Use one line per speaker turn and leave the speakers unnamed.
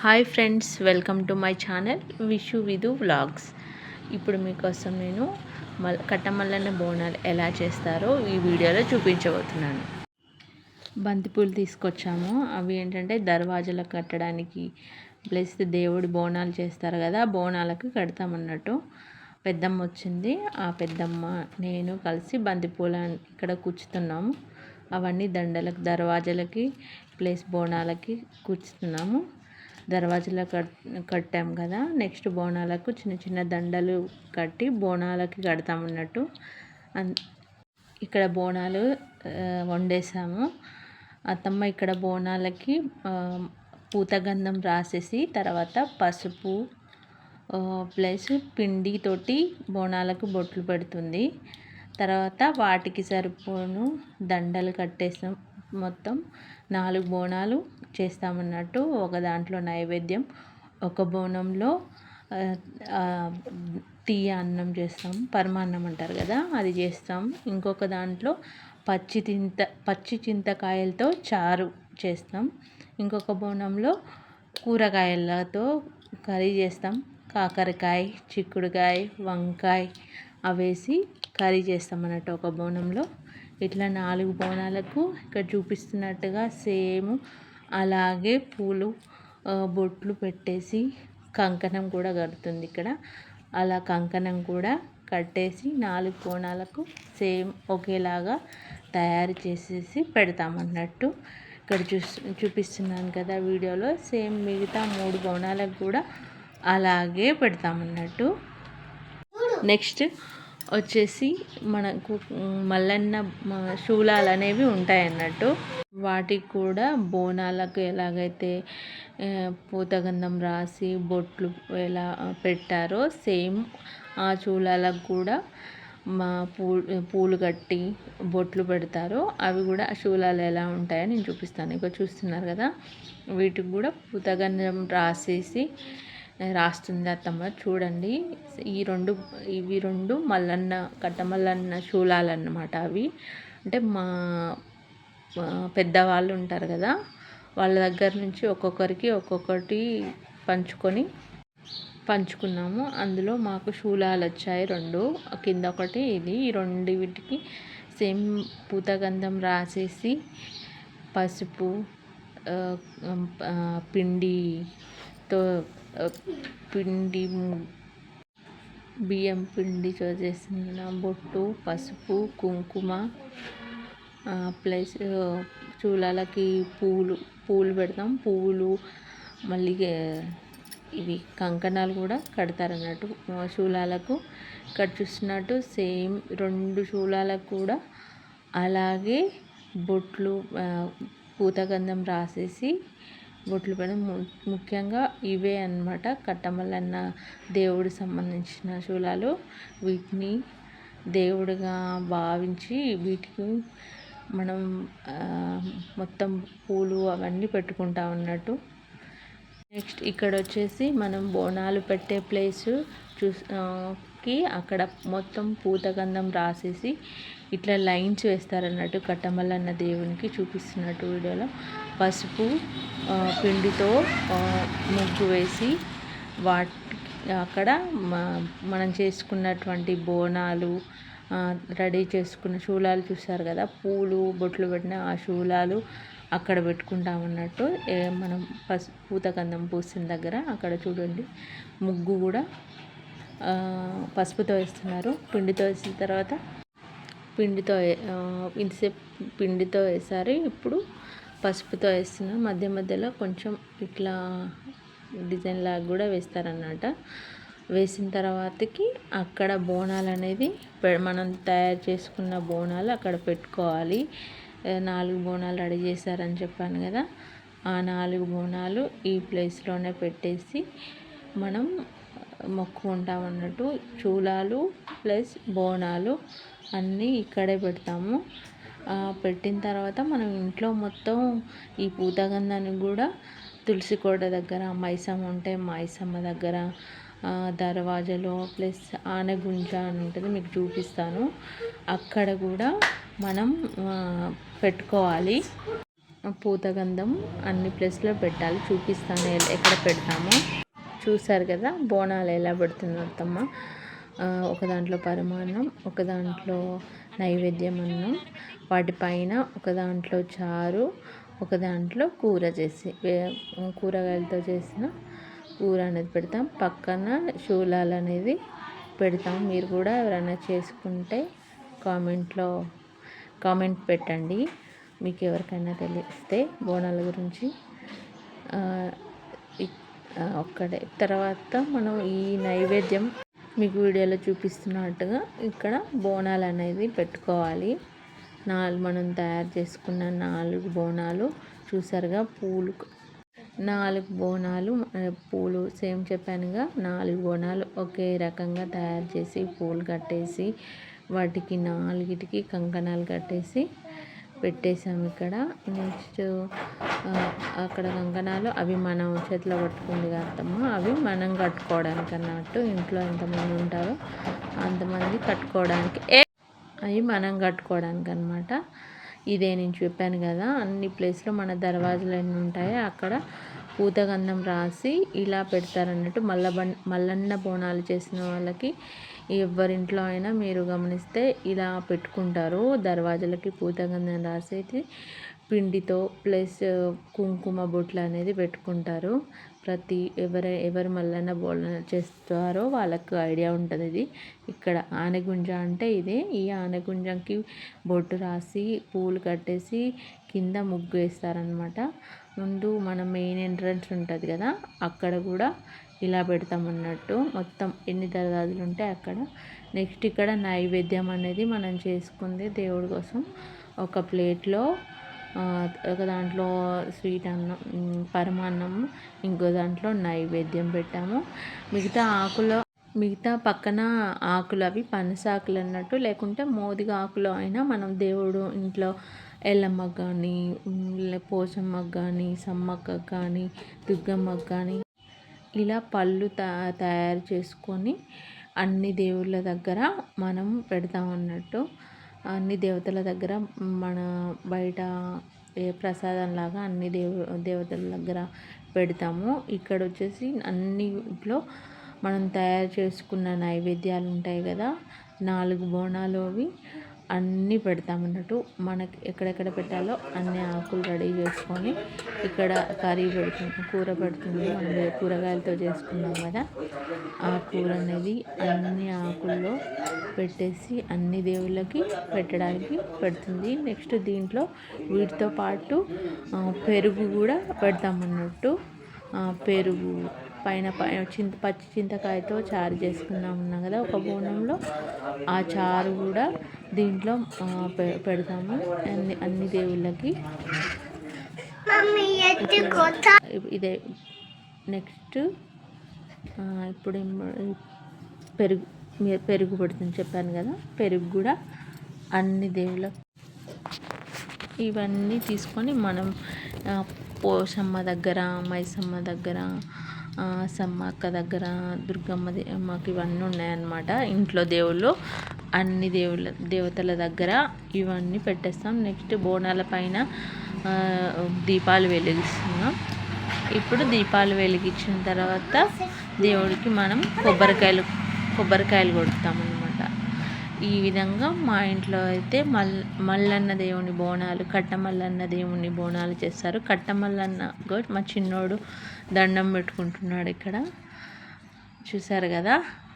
Hi friends, welcome to my channel Vishu Vidhu vlogs. ఇప్పుడు మీకోసం నేను కట్టమల్లన్న బోనాలు ఎలా చేస్తారో ఈ వీడియోలో చూపించబోతున్నాను. బంతిపూలు తీసుకొచ్చాము. అవి ఏంటంటే దర్వాజాలకు కట్టడానికి ప్లస్ దేవుడి బోనాలు చేస్తారు కదా, బోనాలకు కడతామన్నట్టు. పెద్దమ్మ వచ్చింది, ఆ పెద్దమ్మ నేను కలిసి బంతిపూలు ఇక్కడ కూర్చుతున్నాము. అవన్నీ దండలకు దర్వాజాలకి ప్లస్ బోనాలకి కూర్చుతున్నాము. దర్వాజాలో కట్టాం కదా, నెక్స్ట్ బోనాలకు చిన్న చిన్న దండలు కట్టి బోనాలకి కడతామన్నట్టు. ఇక్కడ బోనాలు వండేసాము. అత్తమ్మ ఇక్కడ బోనాలకి పూతగంధం రాసేసి తర్వాత పసుపు ప్లస్ పిండితోటి బోనాలకు బొట్లు పెడుతుంది. తర్వాత వాటికి సరిపోను దండలు కట్టేసాం. మొత్తం 4 బోనాలు చేస్తామన్నట్టు. ఒక దాంట్లో నైవేద్యం, ఒక బోనంలో తీయ అన్నం చేస్తాం, పరమాన్నం అంటారు కదా, అది చేస్తాం. ఇంకొక దాంట్లో పచ్చి చింతకాయలతో చారు చేస్తాం. ఇంకొక బోనంలో కూరగాయలతో కర్రీ చేస్తాం. కాకరకాయ, చిక్కుడుకాయ, వంకాయ అవేసి కర్రీ చేస్తాం అన్నట్టు ఒక బోనంలో. ఇట్లా 4 బోనాలకు ఇక్కడ చూపిస్తున్నట్టుగా సేమ్ అలాగే పూలు బొట్లు పెట్టేసి కంకణం కూడా కడుతుంది ఇక్కడ. అలా కంకణం కూడా కట్టేసి 4 బోనాలకు సేమ్ ఒకేలాగా తయారు చేసేసి పెడతామన్నట్టు. ఇక్కడ చూపిస్తున్నాను కదా వీడియోలో, సేమ్ మిగతా 3 బోనాలకు కూడా అలాగే పెడతామన్నట్టు. నెక్స్ట్ వచ్చేసి మనకు మల్లన్న శూలాలు అనేవి ఉంటాయన్నట్టు. వాటికి కూడా బోనాలకు ఎలాగైతే పూతగంధం రాసి బొట్లు ఎలా పెట్టారో సేమ్ ఆ శూలాలకు కూడా పూలు కట్టి బొట్లు పెడతారు. అవి కూడా శూలాలు ఎలా ఉంటాయని నేను చూపిస్తాను. ఇక్కడ చూస్తున్నారు కదా, వీటికి కూడా పూతగంధం రాస్తుంది అత్తమ్మ. చూడండి, ఇవి రెండు మల్లన్న కట్టమల్లన్న శూలాలు అన్నమాట. అవి అంటే మా పెద్దవాళ్ళు ఉంటారు కదా, వాళ్ళ దగ్గర నుంచి ఒక్కొక్కరికి ఒక్కొక్కటి పంచుకున్నాము. అందులో మాకు శూలాలు వచ్చాయి 2, కింద ఒకటి ఇది. ఈ వీటికి సేమ్ పూతగంధం రాసేసి పసుపు బియ్యం పిండితో చేసిన బొట్టు, పసుపు, కుంకుమ ప్లస్ శూలాలకి పూలు పెడతాం. పువ్వులు మళ్ళీ ఇవి కంకణాలు కూడా కడతారన్నట్టు శూలాలకు. ఇక్కడ చూస్తున్నట్టు సేమ్ 2 శూలాలకు కూడా అలాగే బొట్లు పూతగంధం రాసేసి బొట్లు పెడతాం. ముఖ్యంగా ఇవే అన్నమాట కట్టమల్లన్న దేవుడికి సంబంధించిన శూలాలు. వీటిని దేవుడిగా భావించి వీటికి మనం మొత్తం పూలు అవన్నీ పెట్టుకుంటాం అన్నట్టు. నెక్స్ట్ ఇక్కడ వచ్చేసి మనం బోనాలు పెట్టే ప్లేసు అక్కడ మొత్తం పూతగంధం రాసేసి ఇట్లా లైన్స్ వేస్తారన్నట్టు. కట్టమల్లన్న దేవునికి చూపిస్తున్నట్టు వీడియోలో పసుపు పిండితో ముగ్గు వేసి అక్కడ మనం చేసుకున్నటువంటి బోనాలు రెడీ చేసుకున్న శూలాలు చూస్తారు కదా, పూలు బొట్లు పెట్టిన ఆ శూలాలు అక్కడ పెట్టుకుంటామన్నట్టు. మనం పూతగంధం పూసిన దగ్గర అక్కడ చూడండి, ముగ్గు కూడా పసుపుతో వేస్తున్నారు. పిండితో వేసిన తర్వాత ఇంతసేపు పిండితో వేసారు, ఇప్పుడు పసుపుతో వేస్తున్నారు. మధ్య మధ్యలో కొంచెం ఇట్లా డిజైన్ లాగా కూడా వేస్తారన్నమాట. వేసిన తర్వాతకి అక్కడ బోనాలు అనేది మనం తయారు చేసుకున్న బోనాలు అక్కడ పెట్టుకోవాలి. 4 బోనాలు రెడీ చేశారని చెప్పాను కదా, ఆ 4 బోనాలు ఈ ప్లేస్లోనే పెట్టేసి మనం మొక్కుకుంటామన్నట్టు. శూలాలు ప్లస్ బోనాలు అన్నీ ఇక్కడే పెడతాము. పెట్టిన తర్వాత మనం ఇంట్లో మొత్తం ఈ పూతగంధాన్ని కూడా తులసి కోట దగ్గర, మైసమ్మ ఉంటే మైసమ్మ దగ్గర, దర్వాజలో ప్లస్ ఆనగుంజ అని ఉంటుంది, మీకు చూపిస్తాను, అక్కడ కూడా మనం పెట్టుకోవాలి. పూతగంధం అన్ని ప్లేస్లో పెట్టాలి. చూపిస్తాను ఎక్కడ పెడతామో. చూసారు కదా బోనాలు ఎలా పెడుతున్నారు అత్తమ్మ. ఒక దాంట్లో పరమాన్నం, ఒక దాంట్లో నైవేద్యం అన్నం, వాటిపైన ఒక దాంట్లో చారు, ఒక దాంట్లో కూర చేసి కూరగాయలతో చేసిన కూర అనేది పెడతాం. పక్కన శూలాలు అనేది పెడతాం. మీరు కూడా ఎవరైనా చేసుకుంటే కామెంట్ పెట్టండి, మీకు ఎవరికైనా తెలిస్తే బోనాల గురించి. ఒక్కడే తర్వాత మనం ఈ నైవేద్యం మీకు వీడియోలో చూపిస్తున్నట్టుగా ఇక్కడ బోనాలు అనేది పెట్టుకోవాలి. మనం తయారు చేసుకున్న 4 బోనాలు చూసారుగా, 4 బోనాలు పూలు సేమ్ చెప్పానుగా, 4 బోనాలు ఒకే రకంగా తయారు చేసి పూలు కట్టేసి వాటికి 4టికి కంకణాలు కట్టేసి పెట్టేసాము ఇక్కడ. నెక్స్ట్ అక్కడ కంకణాలు అవి మనం చేతిలో పట్టుకుంది కాదమ్మా, అవి మనం కట్టుకోవడానికి అన్నట్టు. ఇంట్లో ఎంతమంది ఉంటారో అంతమంది కట్టుకోవడానికి, అవి మనం కట్టుకోవడానికి అనమాట. ఇదే నేను చెప్పాను కదా, అన్ని ప్లేస్లో మన దర్వాజాలు ఎన్ని ఉంటాయో అక్కడ పూతగంధం రాసి ఇలా పెడతారన్నట్టు. మల్లన్న బోనాలు చేసిన వాళ్ళకి ఎవరింట్లో అయినా మీరు గమనిస్తే ఇలా పెట్టుకుంటారు. దర్వాజాలకి పూతగంధం రాసేది పిండితో ప్లస్ కుంకుమ బొట్లు అనేది పెట్టుకుంటారు. ఎవరు మల్లన్న బోనాలు చేస్తారో వాళ్ళకు ఐడియా ఉంటుంది. ఇది ఇక్కడ ఆనగుంజ అంటే ఇదే. ఈ ఆనగుంజకి బొట్టు రాసి పూలు కట్టేసి కింద ముగ్గు వేస్తారనమాట. ముందు మన మెయిన్ ఎంట్రన్స్ ఉంటుంది కదా, అక్కడ కూడా ఇలా పెడతామన్నట్టు. మొత్తం ఎన్ని దర్వాజాలు ఉంటే అక్కడ. నెక్స్ట్ ఇక్కడ నైవేద్యం అనేది మనం చేసుకుంది దేవుడి కోసం. ఒక ప్లేట్లో ఒక దాంట్లో స్వీట్ అన్నం, పరమాన్నం, ఇంకో దాంట్లో నైవేద్యం పెట్టాము. మిగతా పక్కన ఆకులు అవి పనసాకులు అన్నట్టు, లేకుంటే మోదిగా ఆకులు అయినా మనం దేవుడు ఇంట్లో ఎల్లమ్మకు కానీ, పోచమ్మకు కానీ, సమ్మక్కకు కానీ, దుర్గమ్మకు కానీ ఇలా పళ్ళు తయారు చేసుకొని అన్ని దేవుళ్ళ దగ్గర మనం పెడతామన్నట్టు. అన్ని దేవతల దగ్గర మన బయట ప్రసాదంలాగా అన్ని దేవతల దగ్గర పెడతాము. ఇక్కడ వచ్చేసి అన్నిట్లో మనం తయారు చేసుకున్న నైవేద్యాలు ఉంటాయి కదా, 4 బోనాలు అవి అన్నీ పెడతామన్నట్టు. మనకి ఎక్కడెక్కడ పెట్టాలో అన్ని ఆకులు రెడీ చేసుకొని ఇక్కడ కర్రీ పెడుతుంది, కూర పెడుతుంది. మనం కూరగాయలతో చేసుకున్నాం కదా, ఆ కూర అనేది అన్ని ఆకుల్లో పెట్టేసి అన్ని దేవుళ్ళకి పెట్టడానికి పెడుతుంది. నెక్స్ట్ దీంట్లో వీటితో పాటు పెరుగు కూడా పెడతామన్నట్టు. పెరుగు పైన పచ్చి చింతకాయతో చారు చేసుకున్నామన్నా కదా ఒక బోనంలో, ఆ చారు కూడా దీంట్లో పెడతాము అన్ని దేవుళ్ళకి. ఇదే నెక్స్ట్ ఇప్పుడు పెరుగు పెడుతుంది చెప్పాను కదా, పెరుగు కూడా అన్ని దేవుళ్ళకి. ఇవన్నీ తీసుకొని మనం పోషమ్మ దగ్గర, మైసమ్మ దగ్గర, సమ్మక్క దగ్గర, దుర్గమ్మ మాకు ఇవన్నీ ఉన్నాయన్నమాట. ఇంట్లో దేవుళ్ళు అన్ని దేవతల దగ్గర ఇవన్నీ పెట్టేస్తాం. నెక్స్ట్ బోనాల పైన దీపాలు వెలిగిస్తున్నాం. ఇప్పుడు దీపాలు వెలిగించిన తర్వాత దేవుడికి మనం కొబ్బరికాయలు కొడతాం అన్నమాట. ఈ విధంగా మా ఇంట్లో అయితే మల్లన్న దేవుని బోనాలు, కట్టమల్లన్న దేవుని బోనాలు చేస్తారు. కట్టమల్లన్న మా చిన్నోడు దండం పెట్టుకుంటున్నాడు ఇక్కడ, చూసారు కదా.